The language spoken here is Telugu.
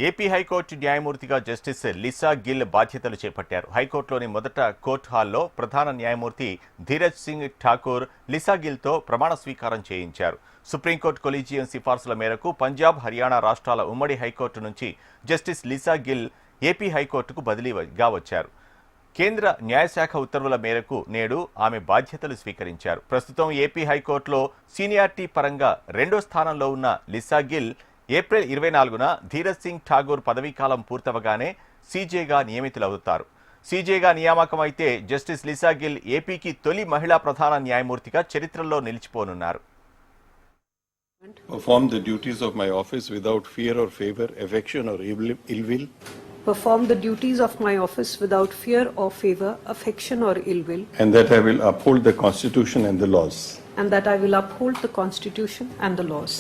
ఏపీ హైకోర్టు న్యాయమూర్తిగా జస్టిస్ లిసా గిల్ బాధ్యతలు చేపట్టారు. హైకోర్టులోని మొదట కోర్టు హాల్లో ప్రధాన న్యాయమూర్తి ధీరజ్ సింగ్ ఠాకూర్ లిసా గిల్తో ప్రమాణ స్వీకారం చేయించారు. సుప్రీంకోర్టు కొలీజియం సిఫార్సుల మేరకు పంజాబ్, హర్యానా రాష్ట్రాల ఉమ్మడి హైకోర్టు నుంచి జస్టిస్ లిసా గిల్ ఏపీ హైకోర్టుకు బదిలీగా వచ్చారు. కేంద్ర న్యాయశాఖ ఉత్తర్వుల మేరకు నేడు ఆమె బాధ్యతలు స్వీకరించారు. ప్రస్తుతం ఏపీ హైకోర్టులో సీనియారిటీ పరంగా రెండో స్థానంలో ఉన్న లిసా గిల్ ఏప్రిల్ 24న ధీరజ్ సింగ్ ఠాగూర్ పదవీకాలం పూర్తవగానే సీజేగా నియమితులవుతారు. సీజేగా నియామకమైతే జస్టిస్ లిసా గిల్ ఏపీకి తొలి మహిళా ప్రధాన న్యాయమూర్తిగా చరిత్రలో నిలిచిపోనున్నారు. Perform the duties of my office without fear or favor, affection or ill will. Perform the duties of my office without fear or favor, affection or ill will. And that I will uphold the Constitution and the laws. And that I will uphold the Constitution and the laws.